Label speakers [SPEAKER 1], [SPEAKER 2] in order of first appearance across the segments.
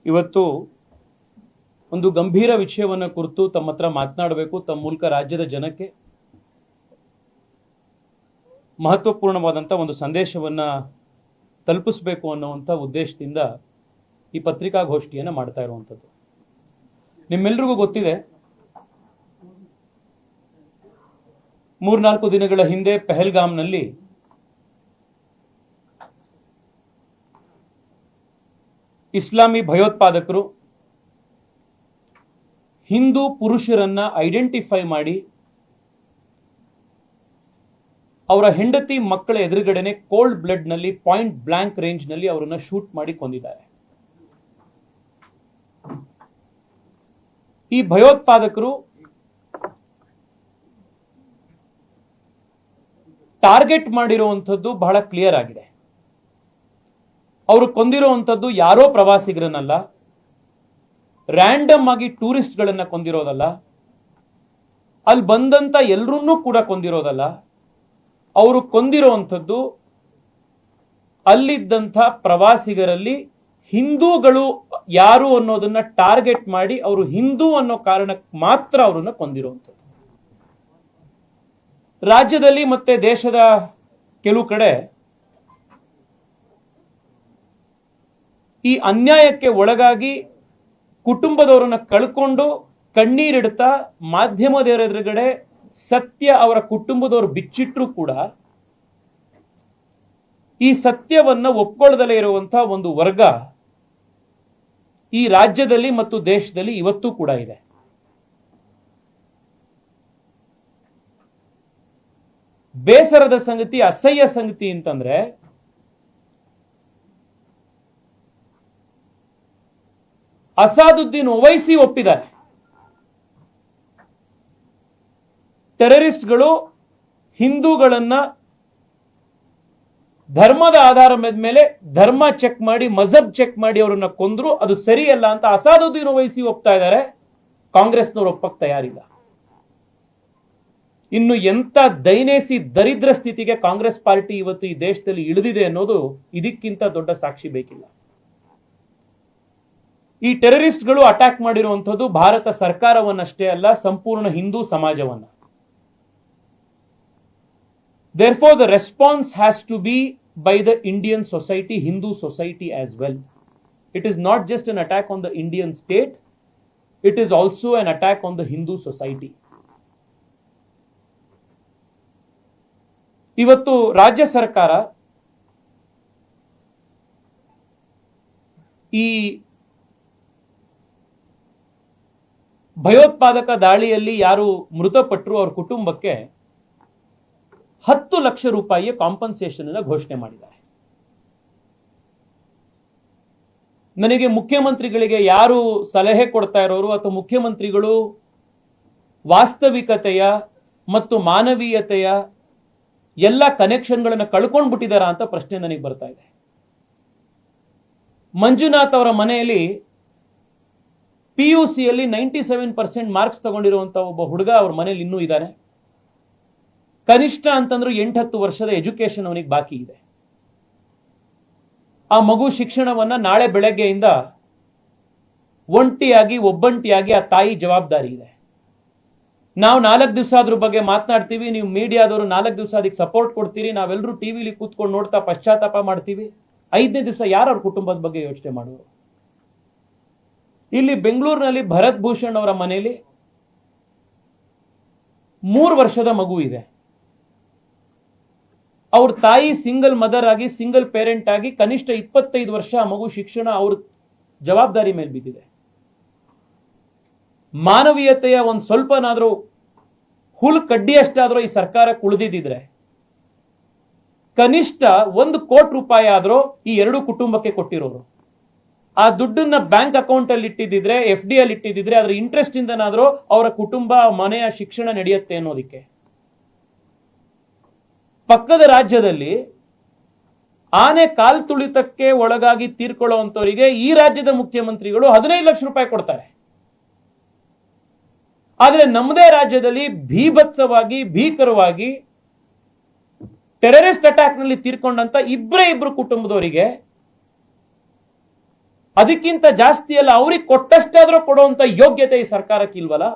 [SPEAKER 1] ಇವತ್ತು ಒಂದು ಗಂಭೀರ ವಿಷಯವನ್ನು ಕುರಿತು ತಮ್ಮ ಹತ್ರ ಮಾತನಾಡಬೇಕು, ತಮ್ಮ ಮೂಲಕ ರಾಜ್ಯದ ಜನಕ್ಕೆ ಮಹತ್ವಪೂರ್ಣವಾದಂಥ ಒಂದು ಸಂದೇಶವನ್ನು ತಲುಪಿಸಬೇಕು ಅನ್ನುವಂಥ ಉದ್ದೇಶದಿಂದ ಈ ಪತ್ರಿಕಾಗೋಷ್ಠಿಯನ್ನು ಮಾಡ್ತಾ ಇರುವಂಥದ್ದು. ನಿಮ್ಮೆಲ್ರಿಗೂ ಗೊತ್ತಿದೆ, 3-4 ದಿನಗಳ ಹಿಂದೆ ಪೆಹಲ್ಗಾಮ್ನಲ್ಲಿ ಇಸ್ಲಾಮಿ ಭಯೋತ್ಪಾದಕರು ಹಿಂದೂ ಪುರುಷರನ್ನ ಐಡೆಂಟಿಫೈ ಮಾಡಿ ಅವರ ಹೆಂಡತಿ ಮಕ್ಕಳ ಎದುರುಗಡೆನೆ ಕೋಲ್ಡ್ ಬ್ಲಡ್ ನಲ್ಲಿ ಪಾಯಿಂಟ್ ಬ್ಲಾಂಕ್ ರೇಂಜ್ ನಲ್ಲಿ ಅವರನ್ನ ಶೂಟ್ ಮಾಡಿ ಕೊಂದಿದ್ದಾರೆ. ಈ ಭಯೋತ್ಪಾದಕರು ಟಾರ್ಗೆಟ್ ಮಾಡಿರುವಂಥದ್ದು ಬಹಳ ಕ್ಲಿಯರ್ ಆಗಿದೆ. ಅವರು ಕೊಂದಿರುವಂಥದ್ದು ಯಾರೋ ಪ್ರವಾಸಿಗರನ್ನಲ್ಲ, ರ್ಯಾಂಡಮ್ ಆಗಿ ಟೂರಿಸ್ಟ್ ಗಳನ್ನ ಕೊಂದಿರೋದಲ್ಲ, ಅಲ್ಲಿ ಬಂದಂತ ಎಲ್ಲರನ್ನೂ ಕೂಡ ಕೊಂದಿರೋದಲ್ಲ. ಅವರು ಕೊಂದಿರುವಂಥದ್ದು ಅಲ್ಲಿದ್ದಂಥ ಪ್ರವಾಸಿಗರಲ್ಲಿ ಹಿಂದೂಗಳು ಯಾರು ಅನ್ನೋದನ್ನ ಟಾರ್ಗೆಟ್ ಮಾಡಿ ಅವರು ಹಿಂದೂ ಅನ್ನೋ ಕಾರಣಕ್ಕೆ ಮಾತ್ರ ಅವರನ್ನ ಕೊಂದಿರುವಂಥದ್ದು. ರಾಜ್ಯದಲ್ಲಿ ಮತ್ತೆ ದೇಶದ ಕೆಲವು ಕಡೆ ಈ ಅನ್ಯಾಯಕ್ಕೆ ಒಳಗಾಗಿ ಕುಟುಂಬದವರನ್ನ ಕಳ್ಕೊಂಡು ಕಣ್ಣೀರಿಡ್ತಾ ಮಾಧ್ಯಮದವರ ಎದುರುಗಡೆ ಸತ್ಯ ಅವರ ಕುಟುಂಬದವರು ಬಿಚ್ಚಿಟ್ರು ಕೂಡ ಈ ಸತ್ಯವನ್ನ ಒಪ್ಕೊಳ್ಳದಲೇ ಇರುವಂತಹ ಒಂದು ವರ್ಗ ಈ ರಾಜ್ಯದಲ್ಲಿ ಮತ್ತು ದೇಶದಲ್ಲಿ ಇವತ್ತೂ ಕೂಡ ಇದೆ. ಬೇಸರದ ಸಂಗತಿ, ಅಸಹ್ಯ ಸಂಗತಿ ಅಂತಂದ್ರೆ ಅಸಾದುದ್ದೀನ್ ಓವೈಸಿ ಒಪ್ಪಿದ್ದಾರೆ. ಟೆರರಿಸ್ಟ್ಗಳು ಹಿಂದೂಗಳನ್ನ ಧರ್ಮದ ಆಧಾರದ ಮೇಲೆ ಧರ್ಮ ಚೆಕ್ ಮಾಡಿ, ಮಜಹಬ್ ಚೆಕ್ ಮಾಡಿ ಅವರನ್ನ ಕೊಂದ್ರು, ಅದು ಸರಿಯಲ್ಲ ಅಂತ ಅಸಾದುದ್ದೀನ್ ಓವೈಸಿ ಒಪ್ತಾ ಇದ್ದಾರೆ. ಕಾಂಗ್ರೆಸ್ನವರು ಒಪ್ಪಕ್ಕೆ ತಯಾರಿಲ್ಲ. ಇನ್ನು ಎಂತ ದೈನೇಸಿ ದರಿದ್ರ ಸ್ಥಿತಿಗೆ ಕಾಂಗ್ರೆಸ್ ಪಾರ್ಟಿ ಇವತ್ತು ಈ ದೇಶದಲ್ಲಿ ಇಳಿದಿದೆ ಅನ್ನೋದು ಇದಕ್ಕಿಂತ ದೊಡ್ಡ ಸಾಕ್ಷಿ ಬೇಕಿಲ್ಲ. ಈ ಟೆರರಿಸ್ಟ್ಗಳು ಅಟ್ಯಾಕ್ ಮಾಡಿರುವಂಥದ್ದು ಭಾರತ ಸರ್ಕಾರವನ್ನಷ್ಟೇ ಅಲ್ಲ, ಸಂಪೂರ್ಣ ಹಿಂದೂ ಸಮಾಜವನ್ನ. Therefore, the response has to be by the Indian society, Hindu society as well. It is not just an attack on the Indian state, it is also an attack on the Hindu society. ಇವತ್ತು ರಾಜ್ಯ ಸರ್ಕಾರ ಈ ಭಯೋತ್ಪಾದಕ ದಾಳಿಯಲ್ಲಿ ಯಾರು ಮೃತಪಟ್ಟರು ಅವ್ರ ಕುಟುಂಬಕ್ಕೆ 10 ಲಕ್ಷ ರೂಪಾಯಿಯ ಕಾಂಪನ್ಸೇಷನ್ ಅನ್ನು ಘೋಷಣೆ ಮಾಡಿದ್ದಾರೆ. ನನಗೆ ಮುಖ್ಯಮಂತ್ರಿಗಳಿಗೆ ಯಾರು ಸಲಹೆ ಕೊಡ್ತಾ ಇರೋರು ಅಥವಾ ಮುಖ್ಯಮಂತ್ರಿಗಳು ವಾಸ್ತವಿಕತೆಯ ಮತ್ತು ಮಾನವೀಯತೆಯ ಎಲ್ಲ ಕನೆಕ್ಷನ್ಗಳನ್ನು ಕಳ್ಕೊಂಡ್ಬಿಟ್ಟಿದಾರ ಅಂತ ಪ್ರಶ್ನೆ ನನಗೆ ಬರ್ತಾ ಇದೆ. ಮಂಜುನಾಥ್ ಅವರ ಮನೆಯಲ್ಲಿ PUCಯಲ್ಲಿ 97% ಮಾರ್ಕ್ಸ್ ತಗೊಂಡಿರುವಂತ ಒಬ್ಬ ಹುಡುಗ ಅವ್ರ ಮನೇಲಿ ಇನ್ನೂ ಇದ್ದಾನೆ. ಕನಿಷ್ಠ ಅಂತಂದ್ರೂ 8-10 ವರ್ಷದ ಎಜುಕೇಶನ್ ಅವನಿಗೆ ಬಾಕಿ ಇದೆ. ಆ ಮಗು ಶಿಕ್ಷಣವನ್ನ ನಾಳೆ ಬೆಳಗ್ಗೆಯಿಂದ ಒಬ್ಬಂಟಿಯಾಗಿ ಆ ತಾಯಿ ಜವಾಬ್ದಾರಿ ಇದೆ. ನಾವು 4 ದಿವಸ ಅದ್ರ ಬಗ್ಗೆ ಮಾತನಾಡ್ತೀವಿ, ನೀವು ಮೀಡಿಯಾದವರು 4 ದಿವಸ ಅದಕ್ಕೆ ಸಪೋರ್ಟ್ ಕೊಡ್ತೀರಿ, ನಾವೆಲ್ಲರೂ ಟಿವಿಲಿ ಕೂತ್ಕೊಂಡು ನೋಡ್ತಾ ಪಶ್ಚಾತ್ತಾಪ ಮಾಡ್ತೀವಿ. 5ನೇ ದಿವಸ ಯಾರು ಅವ್ರ ಕುಟುಂಬದ ಬಗ್ಗೆ ಯೋಚನೆ ಮಾಡೋರು? ಇಲ್ಲಿ ಬೆಂಗಳೂರಿನಲ್ಲಿ ಭರತ್ ಭೂಷಣ್ ಅವರ ಮನೆಯಲ್ಲಿ 3 ವರ್ಷದ ಮಗು ಇದೆ. ಅವ್ರ ತಾಯಿ ಸಿಂಗಲ್ ಮದರ್ ಆಗಿ, ಸಿಂಗಲ್ ಪೇರೆಂಟ್ ಆಗಿ ಕನಿಷ್ಠ 25 ವರ್ಷ ಆ ಮಗು ಶಿಕ್ಷಣ ಅವ್ರ ಜವಾಬ್ದಾರಿ ಮೇಲೆ ಬಿದ್ದಿದೆ. ಮಾನವೀಯತೆಯ ಒಂದು ಸ್ವಲ್ಪನಾದ್ರೂ ಹುಲ್ ಕಡ್ಡಿಯಷ್ಟಾದ್ರೂ ಈ ಸರ್ಕಾರಕ್ಕೆ ಉಳಿದಿದ್ರೆ ಕನಿಷ್ಠ 1 ಕೋಟಿ ರೂಪಾಯಿ ಆದ್ರೂ ಈ 2 ಕುಟುಂಬಕ್ಕೆ ಕೊಟ್ಟಿರೋರು. ಆ ದುಡ್ಡನ್ನ ಬ್ಯಾಂಕ್ ಅಕೌಂಟ್ ಅಲ್ಲಿ ಇಟ್ಟಿದ್ರೆ, FD ಅಲ್ಲಿ ಇಟ್ಟಿದ್ರೆ, ಅದರ ಇಂಟ್ರೆಸ್ಟ್ ಇಂದನಾದ್ರೂ ಅವರ ಕುಟುಂಬ ಮನೆಯ ಶಿಕ್ಷಣ ನಡೆಯುತ್ತೆ ಅನ್ನೋದಕ್ಕೆ. ಪಕ್ಕದ ರಾಜ್ಯದಲ್ಲಿ ಆನೆ ಕಾಲ್ ತುಳಿತಕ್ಕೆ ಒಳಗಾಗಿ ತೀರ್ಕೊಳ್ಳುವಂತವರಿಗೆ ಈ ರಾಜ್ಯದ ಮುಖ್ಯಮಂತ್ರಿಗಳು 15 ಲಕ್ಷ ರೂಪಾಯಿ ಕೊಡ್ತಾರೆ. ಆದ್ರೆ ನಮ್ಮದೇ ರಾಜ್ಯದಲ್ಲಿ ಭೀಭತ್ಸವಾಗಿ, ಭೀಕರವಾಗಿ ಟೆರರಿಸ್ಟ್ ಅಟ್ಯಾಕ್ ನಲ್ಲಿ ತೀರ್ಕೊಂಡಂತ ಇಬ್ಬರು ಕುಟುಂಬದವರಿಗೆ ಅದಕ್ಕಿಂತ ಜಾಸ್ತಿ ಅಲ್ಲ, ಅವ್ರಿಗೆ ಕೊಟ್ಟಷ್ಟಾದ್ರೂ ಕೊಡುವಂತ ಯೋಗ್ಯತೆ ಈ ಸರ್ಕಾರಕ್ಕೆ ಇಲ್ವಲ್ಲ.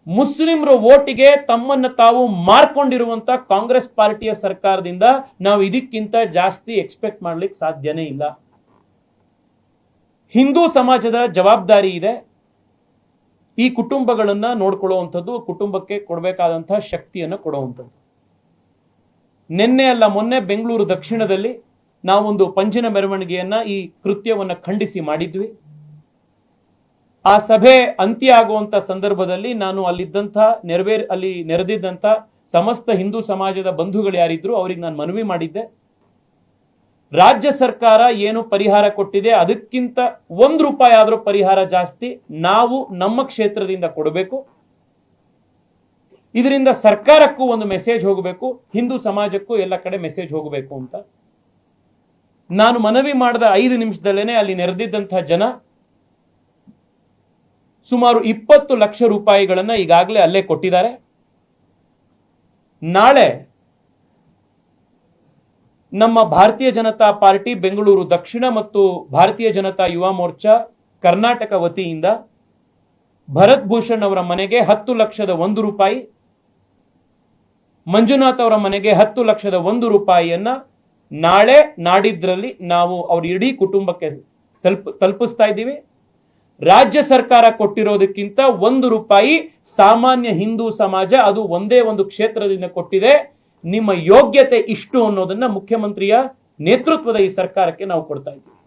[SPEAKER 1] ಮುಸ್ಲಿಮರ ಓಟಿಗೆ ತಮ್ಮನ್ನು ತಾವು ಮಾರ್ಕೊಂಡಿರುವಂತ ಕಾಂಗ್ರೆಸ್ ಪಾರ್ಟಿಯ ಸರ್ಕಾರದಿಂದ ನಾವು ಇದಕ್ಕಿಂತ ಜಾಸ್ತಿ ಎಕ್ಸ್ಪೆಕ್ಟ್ ಮಾಡ್ಲಿಕ್ಕೆ ಸಾಧ್ಯನೇ ಇಲ್ಲ. ಹಿಂದೂ ಸಮಾಜದ ಜವಾಬ್ದಾರಿ ಇದೆ ಈ ಕುಟುಂಬಗಳನ್ನ ನೋಡ್ಕೊಳ್ಳುವಂಥದ್ದು, ಕುಟುಂಬಕ್ಕೆ ಕೊಡಬೇಕಾದಂತಹ ಶಕ್ತಿಯನ್ನು ಕೊಡುವಂಥದ್ದು. ನಿನ್ನೆ ಅಲ್ಲ ಮೊನ್ನೆ ಬೆಂಗಳೂರು ದಕ್ಷಿಣದಲ್ಲಿ ನಾವೊಂದು ಪಂಜಿನ ಮೆರವಣಿಗೆಯನ್ನ ಈ ಕೃತ್ಯವನ್ನ ಖಂಡಿಸಿ ಮಾಡಿದ್ವಿ. ಆ ಸಭೆ ಅಂತ್ಯ ಆಗುವಂತ ಸಂದರ್ಭದಲ್ಲಿ ನಾನು ಅಲ್ಲಿ ನೆರೆದಿದ್ದಂತ ಸಮಸ್ತ ಹಿಂದೂ ಸಮಾಜದ ಬಂಧುಗಳು ಯಾರಿದ್ರು ಅವರಿಗೆ ನಾನು ಮನವಿ ಮಾಡಿದ್ದೆ, ರಾಜ್ಯ ಸರ್ಕಾರ ಏನು ಪರಿಹಾರ ಕೊಟ್ಟಿದೆ ಅದಕ್ಕಿಂತ ₹1 ಆದ್ರೂ ಪರಿಹಾರ ಜಾಸ್ತಿ ನಾವು ನಮ್ಮ ಕ್ಷೇತ್ರದಿಂದ ಕೊಡಬೇಕು. ಇದರಿಂದ ಸರ್ಕಾರಕ್ಕೂ ಒಂದು ಮೆಸೇಜ್ ಹೋಗಬೇಕು, ಹಿಂದೂ ಸಮಾಜಕ್ಕೂ ಎಲ್ಲ ಕಡೆ ಮೆಸೇಜ್ ಹೋಗಬೇಕು ಅಂತ ನಾನು ಮನವಿ ಮಾಡಿದ 5 ನಿಮಿಷದಲ್ಲೇನೆ ಅಲ್ಲಿ ನೆರೆದಿದ್ದಂತಹ ಜನ ಸುಮಾರು ₹20 ಲಕ್ಷ ಈಗಾಗಲೇ ಅಲ್ಲೇ ಕೊಟ್ಟಿದ್ದಾರೆ. ನಾಳೆ ನಮ್ಮ ಭಾರತೀಯ ಜನತಾ ಪಾರ್ಟಿ ಬೆಂಗಳೂರು ದಕ್ಷಿಣ ಮತ್ತು ಭಾರತೀಯ ಜನತಾ ಯುವ ಮೋರ್ಚಾ ಕರ್ನಾಟಕ ವತಿಯಿಂದ ಭರತ್ ಭೂಷಣ್ ಅವರ ಮನೆಗೆ ₹10,01,000, ಮಂಜುನಾಥ್ ಅವರ ಮನೆಗೆ ₹10,01,000 ನಾಳೆ ನಾಡಿದ್ರಲ್ಲಿ ನಾವು ಅವ್ರ ಇಡೀ ಕುಟುಂಬಕ್ಕೆ ತಲುಪಿಸ್ತಾ ಇದ್ದೀವಿ. ರಾಜ್ಯ ಸರ್ಕಾರ ಕೊಟ್ಟಿರೋದಕ್ಕಿಂತ ₹1 ಸಾಮಾನ್ಯ ಹಿಂದೂ ಸಮಾಜ ಅದು ಒಂದೇ ಒಂದು ಕ್ಷೇತ್ರದಿಂದ ಕೊಟ್ಟಿದೆ. ನಿಮ್ಮ ಯೋಗ್ಯತೆ ಇಷ್ಟು ಅನ್ನೋದನ್ನ ಮುಖ್ಯಮಂತ್ರಿಯ ನೇತೃತ್ವದ ಈ ಸರ್ಕಾರಕ್ಕೆ ನಾವು ಕೊಡ್ತಾ ಇದ್ದೀವಿ.